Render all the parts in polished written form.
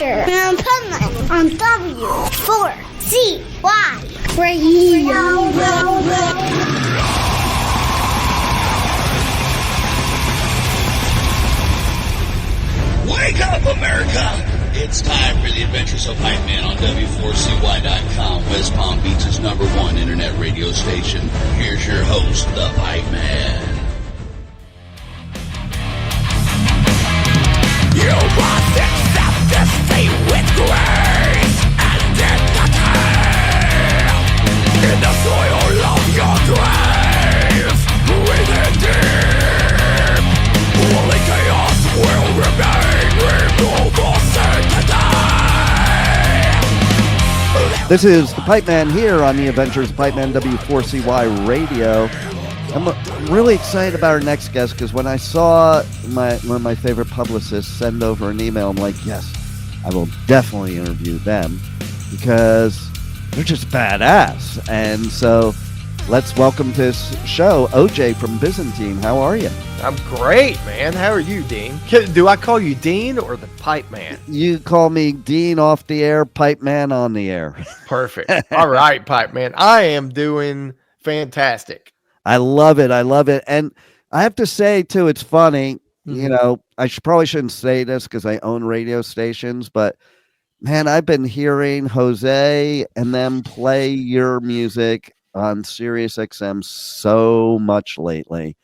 Usher and Pipeman on W4CY Radio. Wake up, America! It's time for the Adventures of Pipeman on W4CY.com, West Palm Beach's #1 internet radio station. Here's your host, the Pipeman. You must accept this fate with grace and dignity. In the soil of your grave, breathe deep. Only chaos will remain. Remove all certainty. This is the Pipeman here on the Adventures of Pipeman W4CY Radio. I'm really excited about our next guest because when I saw one of my favorite publicists send over an email, I'm like, yes, I will definitely interview them because they're just badass. And so let's welcome to this show, OJ from Byzantine. How are you? I'm great, man. How are you, Dean? Do I call you Dean or the Pipeman? You call me Dean off the air, Pipeman on the air. Perfect. All right, Pipeman. I am doing fantastic. I love it. I love it. And I have to say, too, it's funny. You know, I probably shouldn't say this because I own radio stations, but man, I've been hearing Jose and them play your music on Sirius XM so much lately.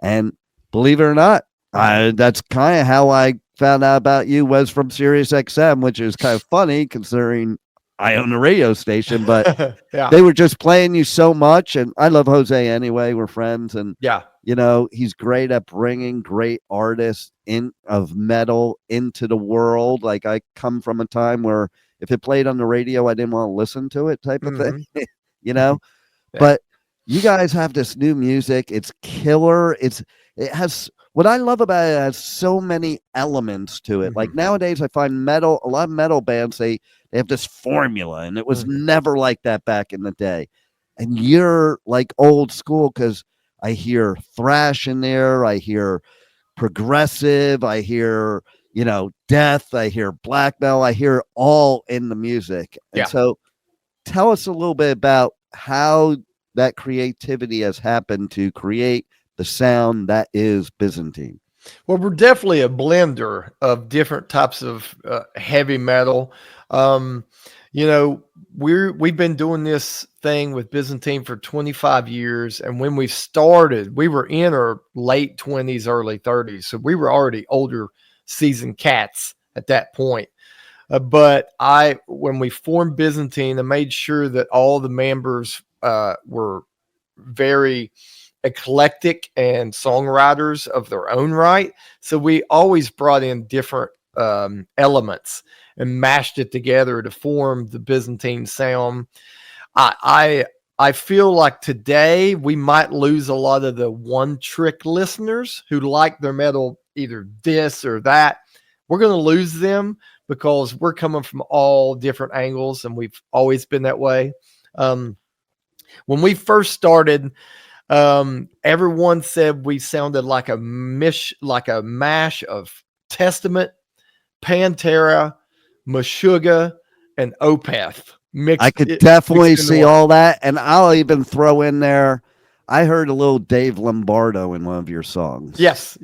And believe it or not, that's kind of how I found out about you, was from Sirius XM, which is kind of funny considering I own a radio station, but yeah. They were just playing you so much. And I love Jose anyway. We're friends. And, yeah, you know, he's great at bringing great artists of metal into the world. Like, I come from a time where if it played on the radio, I didn't want to listen to it type of thing, you know, yeah. But you guys have this new music. It's killer. It has, what I love about it has so many elements to it. Like nowadays I find a lot of metal bands, they have this formula, and it was never like that back in the day. And you're like old school because I hear thrash in there. I hear progressive. I hear, you know, death. I hear black metal. I hear all in the music. And so tell us a little bit about how that creativity has happened to create the sound that is Byzantine. Well, we're definitely a blender of different types of heavy metal. You know, we've been doing this thing with Byzantine for 25 years. And when we started, we were in our late 20s, early 30s. So we were already older seasoned cats at that point. But when we formed Byzantine, I made sure that all the members were very eclectic and songwriters of their own right. So we always brought in different elements and mashed it together to form the Byzantine sound. I feel like today we might lose a lot of the one-trick listeners who like their metal either this or that. We're going to lose them because we're coming from all different angles, and we've always been that way. When we first started, everyone said we sounded like a mash of Testament, Pantera, Meshuggah, and Opeth. I could definitely see all that. And I'll even throw in there, I heard a little Dave Lombardo in one of your songs. Yes.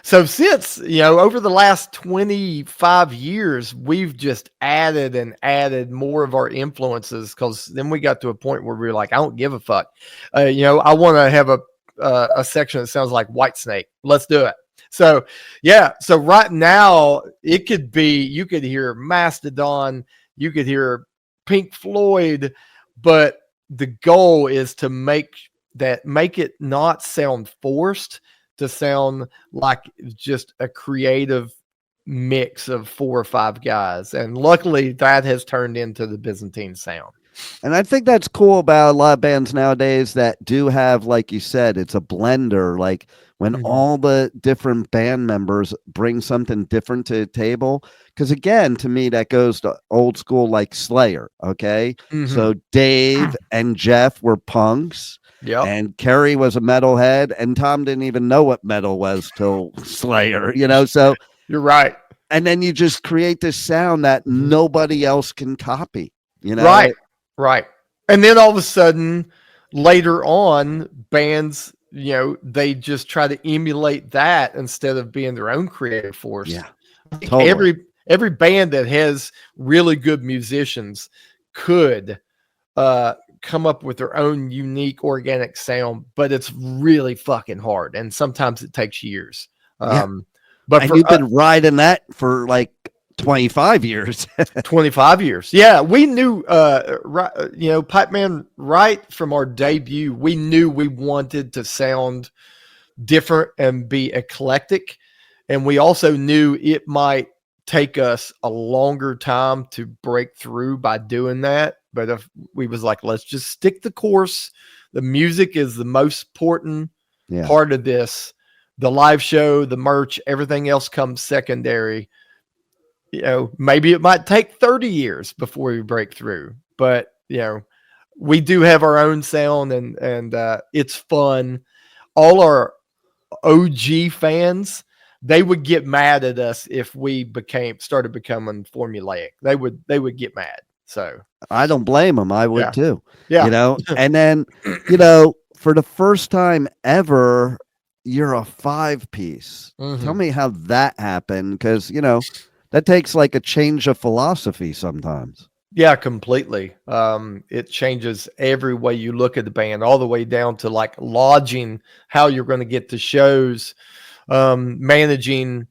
So since, you know, over the last 25 years, we've just added more of our influences, because then we got to a point where we were like, I don't give a fuck. You know, I want to have a section that sounds like Whitesnake. Let's do it. So, yeah. So right now it could be, you could hear Mastodon, you could hear Pink Floyd, but the goal is to make it not sound forced, to sound like just a creative mix of 4 or 5 guys. And luckily that has turned into the Byzantine sound. And I think that's cool about a lot of bands nowadays that do have, like you said, it's a blender. Like when all the different band members bring something different to the table. Because again, to me, that goes to old school, like Slayer. Okay. So Dave and Jeff were punks. Yep. And Kerry was a metalhead, and Tom didn't even know what metal was till Slayer, you know? So you're right. And then you just create this sound that nobody else can copy, you know? Right. And then all of a sudden, later on, bands, they just try to emulate that instead of being their own creative force. Yeah, totally. Every band that has really good musicians could come up with their own unique organic sound, but it's really fucking hard, and sometimes it takes years. But you've been riding that for like 25 years. 25 years. Yeah, we knew, Pipeman, right from our debut, we knew we wanted to sound different and be eclectic. And we also knew it might take us a longer time to break through by doing that. But if we was like, let's just stick the course. The music is the most important part of this. The live show, the merch, everything else comes secondary. Maybe it might take 30 years before we break through, but we do have our own sound, and it's fun. All our OG fans, they would get mad at us if we started becoming formulaic. They would get mad. So I don't blame them. I would too. Yeah. And then, for the first time ever, you're a 5-piece. Tell me how that happened. Cause that takes like a change of philosophy sometimes. Yeah, completely. It changes every way you look at the band, all the way down to like lodging, how you're going to get to shows, managing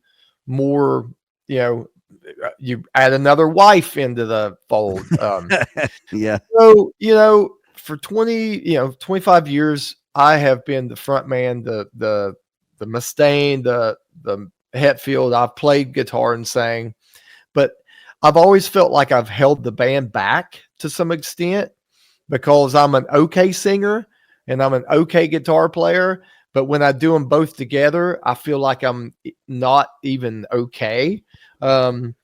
more, you add another wife into the fold. Yeah. So, for 25 years, I have been the front man, the Mustaine, the Hetfield. I've played guitar and sang, but I've always felt like I've held the band back to some extent because I'm an okay singer and I'm an okay guitar player. But when I do them both together, I feel like I'm not even okay. And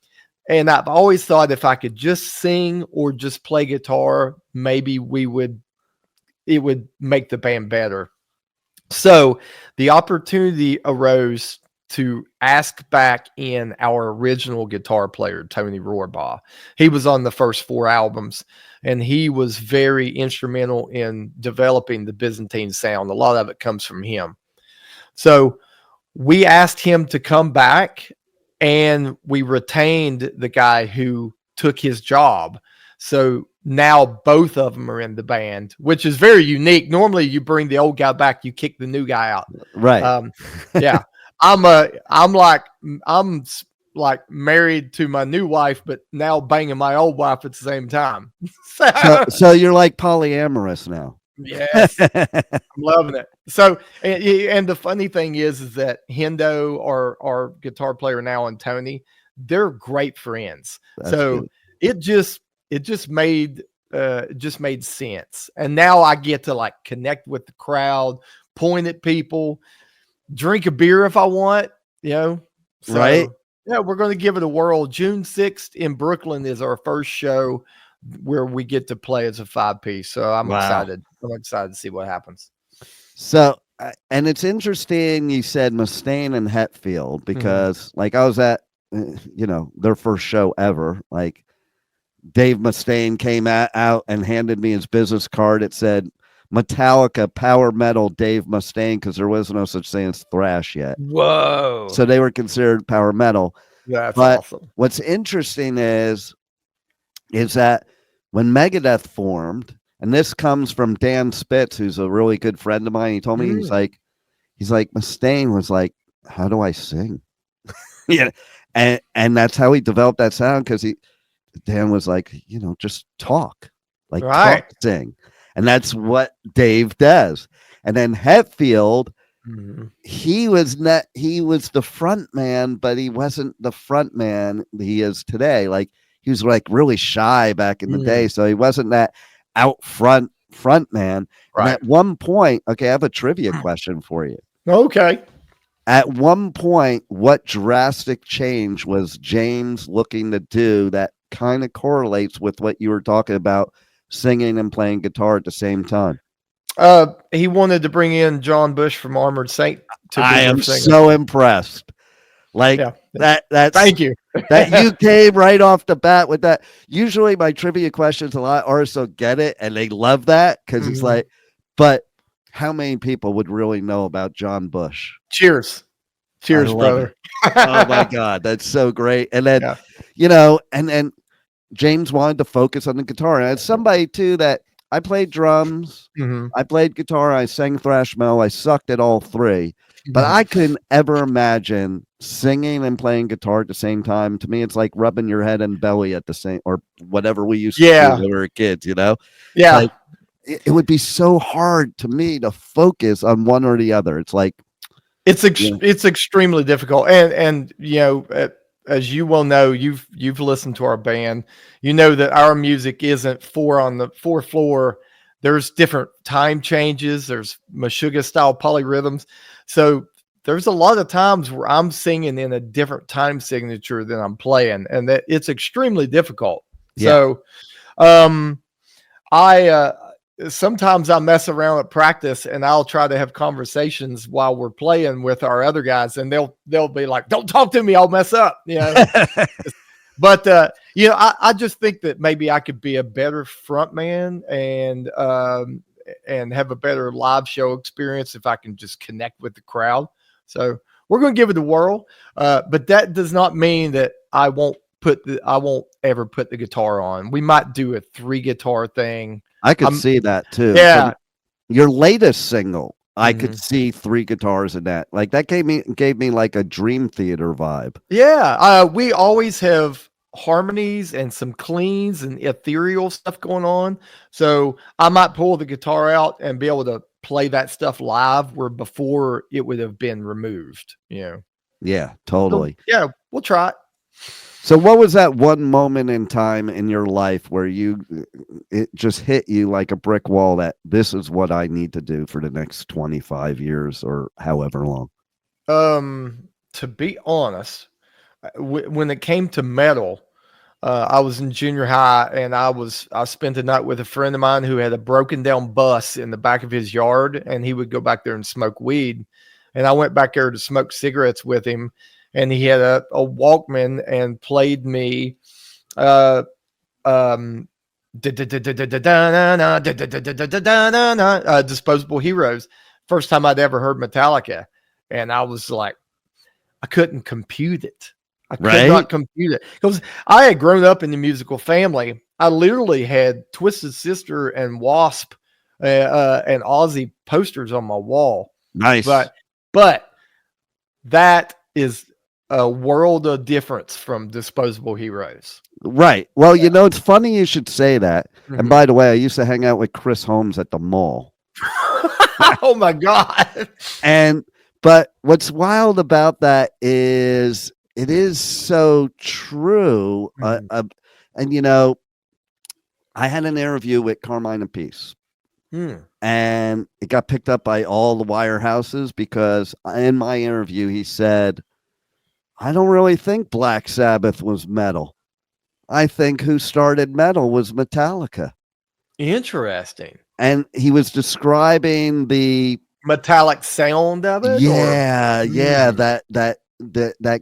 I've always thought if I could just sing or just play guitar, maybe it would make the band better. So the opportunity arose to ask back in our original guitar player, Tony Rohrbough. He was on the first 4 albums, and he was very instrumental in developing the Byzantine sound. A lot of it comes from him. So we asked him to come back, and we retained the guy who took his job. So now both of them are in the band, which is very unique. Normally you bring the old guy back, you kick the new guy out. Right. Yeah. I'm like married to my new wife, but now banging my old wife at the same time. So you're like polyamorous now. Yes. I'm loving it. So, and the funny thing is that Hendo, our guitar player now, and Tony, they're great friends. That's so good. it just made sense. And now I get to like connect with the crowd, point at people, drink a beer if I want, So, right. Yeah, we're going to give it a whirl. June 6th in Brooklyn is our first show where we get to play as a 5-piece. So I'm excited. I'm excited to see what happens. So, and it's interesting you said Mustaine and Hetfield because like I was at, their first show ever. Like Dave Mustaine came out and handed me his business card. It said Metallica Power Metal Dave Mustaine because there was no such thing as thrash yet. Whoa. So they were considered power metal. That's awesome. What's interesting is that when Megadeth formed, and this comes from Dan Spitz, who's a really good friend of mine. He told me, he's like, Mustaine was like, how do I sing? And that's how he developed that sound. Cause Dan was like, just talk, talk, sing. And that's what Dave does. And then Hetfield, he was the front man, but he wasn't the front man he is today. Like he was like really shy back in the day. So he wasn't that out front man. Right. And at one point, okay, I have a trivia question for you. Okay. At one point, what drastic change was James looking to do that kind of correlates with what you were talking about, singing and playing guitar at the same time? He wanted to bring in John Bush from Armored Saint. I am so impressed. Like That's Thank you. that you came right off the bat with that. Usually my trivia questions, a lot of artists will get it and they love that because it's like, but how many people would really know about John Bush? Cheers, brother. Oh my God, that's so great. And then, and then James wanted to focus on the guitar. And as somebody too that I played drums, I played guitar, I sang thrash metal, I sucked at all three. But I couldn't ever imagine singing and playing guitar at the same time. To me, it's like rubbing your head and belly at the same, or whatever we used to do when we were kids, Yeah. Like, it would be so hard to me to focus on one or the other. It's like, it's extremely difficult. And as you well know, you've listened to our band, that our music isn't four on the fourth floor. There's different time changes. There's Meshuggah style polyrhythms. So there's a lot of times where I'm singing in a different time signature than I'm playing, and that it's extremely difficult. Yeah. So, sometimes I mess around at practice and I'll try to have conversations while we're playing with our other guys, and they'll be like, "Don't talk to me, I'll mess up." But I just think that maybe I could be a better frontman and have a better live show experience if I can just connect with the crowd. So we're going to give it a whirl, but that does not mean that I won't ever put the guitar on. We might do a 3 guitar thing. I could see that too. Yeah. Your latest single, I could see 3 guitars in that. Like that gave me like a Dream Theater vibe. Yeah. We always have harmonies and some cleans and ethereal stuff going on. So I might pull the guitar out and be able to play that stuff live where before it would have been removed, Yeah, totally. So, yeah, we'll try it. So what was that one moment in time in your life where it just hit you like a brick wall that this is what I need to do for the next 25 years or however long? To be honest, when it came to metal, I was in junior high and I spent the night with a friend of mine who had a broken down bus in the back of his yard, and he would go back there and smoke weed. And I went back there to smoke cigarettes with him, and he had a Walkman and played me Disposable Heroes. First time I'd ever heard Metallica. And I was like, I couldn't compute it. I could not compute it because I had grown up in the musical family. I literally had Twisted Sister and Wasp and Ozzy posters on my wall. Nice. But that is a world of difference from Disposable Heroes. Right. Well, it's funny you should say that. And by the way, I used to hang out with Chris Holmes at the mall. Oh my God. But what's wild about that is it is so true. And I had an interview with Carmine and Peace. And it got picked up by all the wire houses because in my interview, he said, I don't really think Black Sabbath was metal. I think who started metal was Metallica. Interesting. And he was describing the metallic sound of it. Yeah. That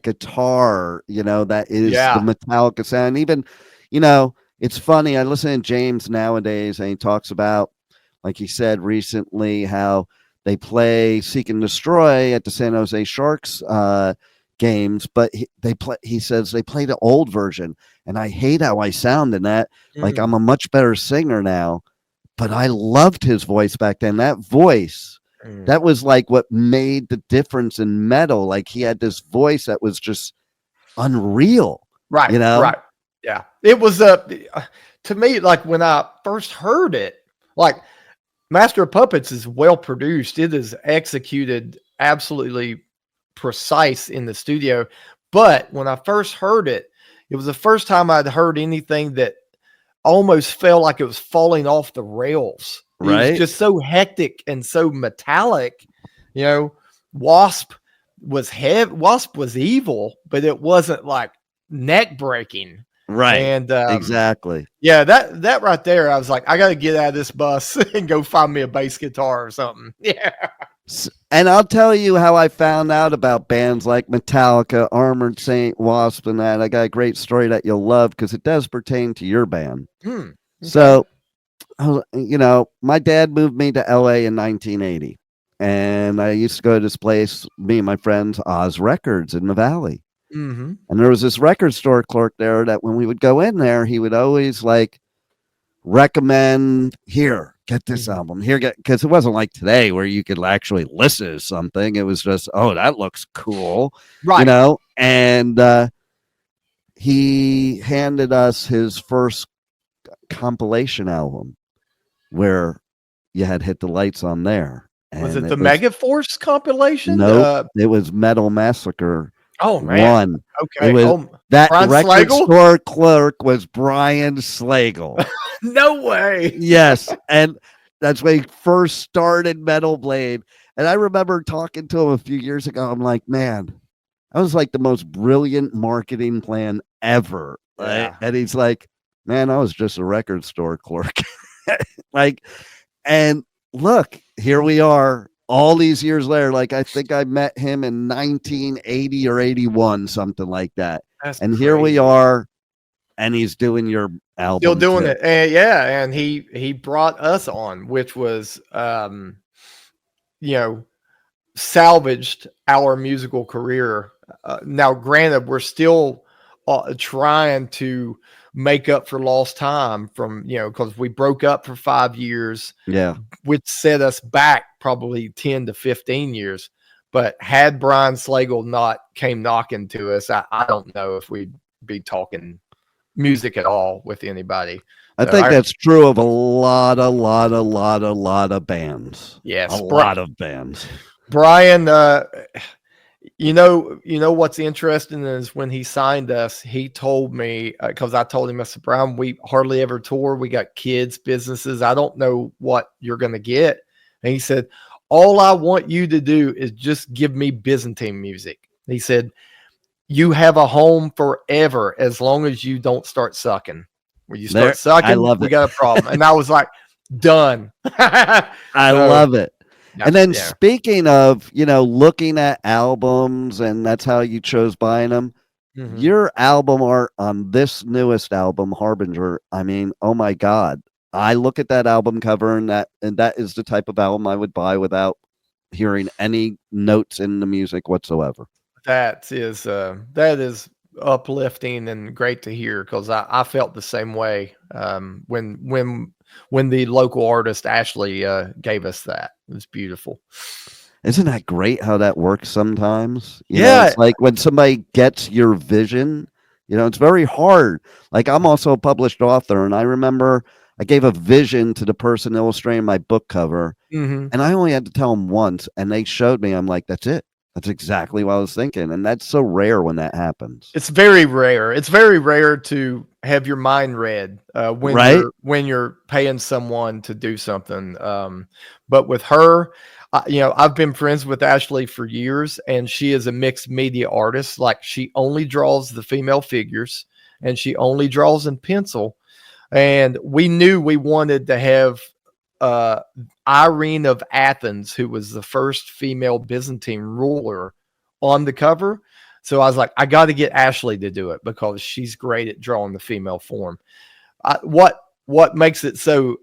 guitar, that is the Metallica sound. Even, it's funny. I listen to James nowadays and he talks about, like he said recently, how they play Seek and Destroy at the San Jose Sharks games, but he says they play the old version, and I hate how I sound in that. Like I'm a much better singer now, but I loved his voice back then. That voice, that was like what made the difference in metal. Like he had this voice that was just unreal. Right. Right. Yeah. It was to me, like when I first heard it, like Master of Puppets is well produced. It is executed absolutely precise in the studio. But when I first heard it, it was the first time I'd heard anything that almost felt like it was falling off the rails. Right. It was just so hectic and so metallic. Wasp was heavy. Wasp was evil, but it wasn't like neck breaking. Right. And exactly. Yeah, that right there, I was like, I got to get out of this bus and go find me a bass guitar or something. Yeah. And I'll tell you how I found out about bands like Metallica, Armored Saint, Wasp, and that. I got a great story that you'll love because it does pertain to your band. Okay. So, my dad moved me to LA in 1980. And I used to go to this place, me and my friends, Oz Records in the Valley. Mm-hmm. And there was this record store clerk there that when we would go in there, he would always recommend, here, get this album here, because it wasn't like today where you could actually listen to something. It was just, oh, that looks cool, right? And he handed us his first compilation album where you had Hit the Lights on there. Was it the Megaforce compilation? No, it was Metal Massacre. Oh man! 1. Okay, it was, that Brian record Slagle? store clerk was Brian Slagle. No way. Yes, and that's when he first started Metal Blade. And I remember talking to him a few years ago. I'm like, man, that was like the most brilliant marketing plan ever. Yeah. And he's like, man, I was just a record store clerk. And look, here we are all these years later. I think I met him in 1980 or 81, something like that. That's and crazy. Here we are, and he's doing your album. Still doing too. it. And he brought us on, which was, salvaged our musical career. Now, granted, we're still trying to make up for lost time from, because we broke up for 5 years. Yeah. Which set us back probably 10 to 15 years. But had Brian Slagle not came knocking to us, I don't know if we'd be talking music at all with anybody. I think that's true of a lot of bands. Yes. A lot of bands. Brian, what's interesting is when he signed us, he told me, because I told him, I said, Brian, we hardly ever tour. We got kids, businesses. I don't know what you're going to get. And he said, all I want you to do is just give me Byzantine music. He said, you have a home forever as long as you don't start sucking. When you start sucking, we got a problem. And I was like, done. I love it. And then speaking of, looking at albums, and that's how you chose buying them, your album art on this newest album, Harbinger, I mean, oh my God. I look at that album cover and that is the type of album I would buy without hearing any notes in the music whatsoever. That is uplifting and great to hear, because I felt the same way when the local artist Ashley gave us that. It was beautiful. Isn't that great how that works sometimes? It's like when somebody gets your vision, it's very hard. I'm also a published author, and I remember I gave a vision to the person illustrating my book cover, and I only had to tell them once, and they showed me. I'm like, that's it. That's exactly what I was thinking. And that's so rare when that happens. It's very rare. It's very rare to have your mind read when you're paying someone to do something. But with her, I've been friends with Ashley for years, and she is a mixed media artist. She only draws the female figures, and she only draws in pencil. And we knew we wanted to have Irene of Athens, who was the first female Byzantine ruler, on the cover. So I was like, I got to get Ashley to do it because she's great at drawing the female form. What makes it so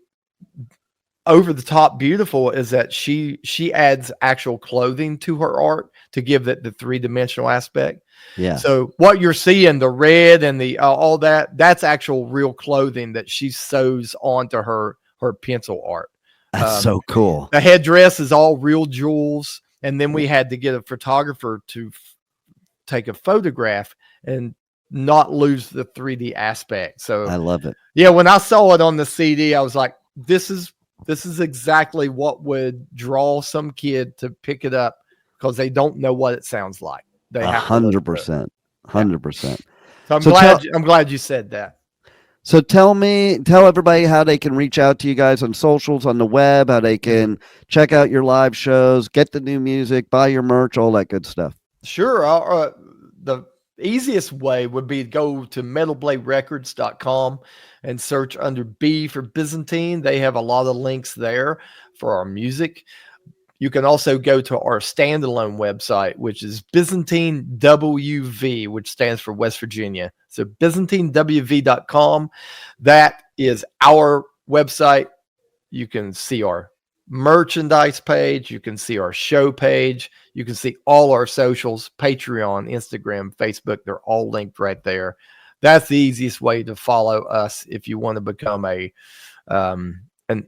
over the top beautiful is that she adds actual clothing to her art to give it the 3-dimensional aspect. Yeah. So what you're seeing, the red and the all that's actual real clothing that she sews onto her pencil art. That's so cool. The headdress is all real jewels, and then we had to get a photographer to take a photograph and not lose the 3D aspect. So I love it. Yeah, when I saw it on the CD, I was like, this is exactly what would draw some kid to pick it up, because they don't know what it sounds like. They 100%. 100%. So I'm glad you said that. So tell everybody how they can reach out to you guys on socials, on the web, how they can check out your live shows, get the new music, buy your merch, all that good stuff. Sure. The easiest way would be to go to metalbladerecords.com and search under B for Byzantine. They have a lot of links there for our music. you can also go to our standalone website, which is Byzantine WV, which stands for West Virginia. So ByzantineWV.com. That is our website. You can see our merchandise page. You can see our show page. You can see all our socials, Patreon, Instagram, Facebook. They're all linked right there. That's the easiest way to follow us if you want to become an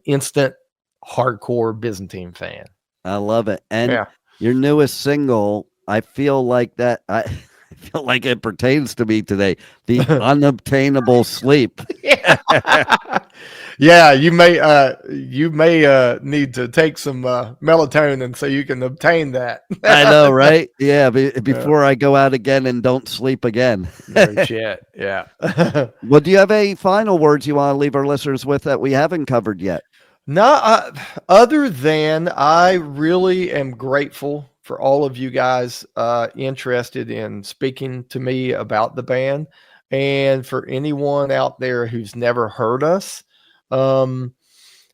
instant hardcore Byzantine fan. I love it. And your newest single, I feel like that. I feel like it pertains to me today. The unobtainable sleep. Yeah, you may need to take some melatonin so you can obtain that. I know, right? Yeah, before I go out again and don't sleep again. No shit. Yeah. Well, do you have any final words you want to leave our listeners with that we haven't covered yet? No, other than I really am grateful for all of you guys interested in speaking to me about the band. And for anyone out there who's never heard us,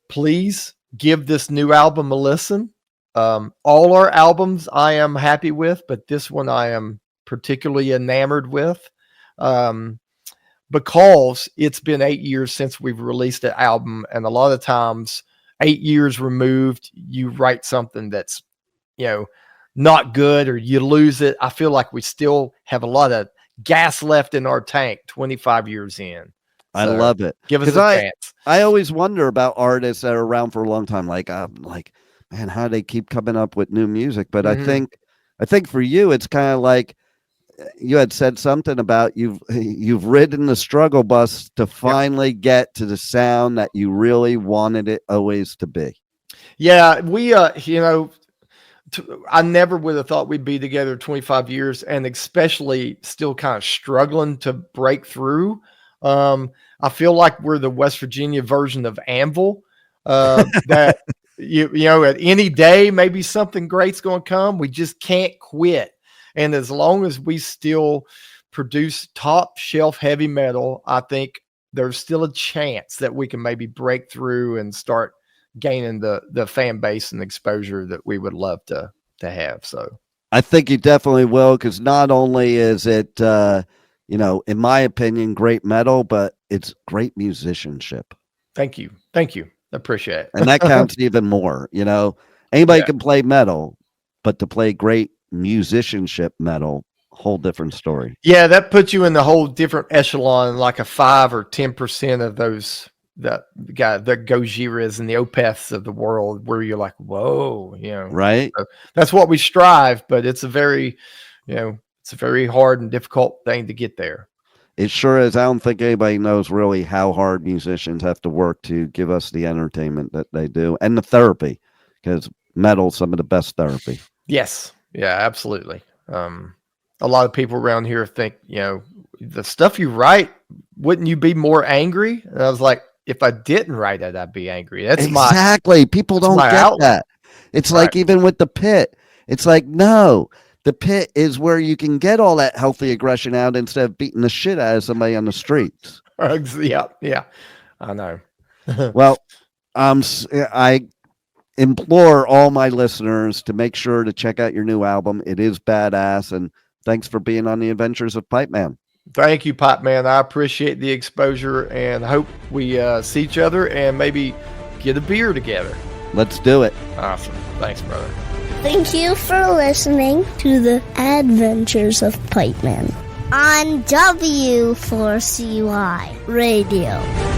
please give this new album a listen. All our albums I am happy with, but this one I am particularly enamored with, because it's been 8 years since we've released an album. And a lot of times 8 years removed, you write something that's, not good, or you lose it. I feel like we still have a lot of gas left in our tank 25 years in. I love it. Give us a chance. I always wonder about artists that are around for a long time. Like, man, how do they keep coming up with new music? But I think for you, it's kind of like you had said something about you've ridden the struggle bus to finally get to the sound that you really wanted it always to be. Yeah, we, I never would have thought we'd be together 25 years, and especially still kind of struggling to break through. I feel like we're the West Virginia version of Anvil, that at any day, maybe something great's going to come. We just can't quit. And as long as we still produce top shelf heavy metal, I think there's still a chance that we can maybe break through and start gaining the fan base and exposure that we would love to have. So I think you definitely will, because not only is it, in my opinion, great metal, but it's great musicianship. Thank you. I appreciate it. And that counts even more. Anybody can play metal, but to play great musicianship metal, whole different story. Yeah, that puts you in the whole different echelon, like a 5 or 10% of those, the Gojiras and the Opeths of the world, where you're like, whoa, right? So that's what we strive, but it's a very, it's a very hard and difficult thing to get there. It sure is. I don't think anybody knows really how hard musicians have to work to give us the entertainment that they do, and the therapy, because metal's some of the best therapy. Yes. Yeah, absolutely. A lot of people around here think, the stuff you write, wouldn't you be more angry? And I was like, if I didn't write it, I'd be angry. That's exactly. People don't get outlet. That. It's right. Like even with the pit, it's like, no, the pit is where you can get all that healthy aggression out instead of beating the shit out of somebody on the streets. Yeah. I know. Well, I implore all my listeners to make sure to check out your new album. It is badass. And thanks for being on the Adventures of Pipeman. Thank you, Pipeman. I appreciate the exposure, and hope we see each other and maybe get a beer together. Let's do it. Awesome. Thanks, brother. Thank you for listening to the Adventures of Pipeman on W4CY Radio.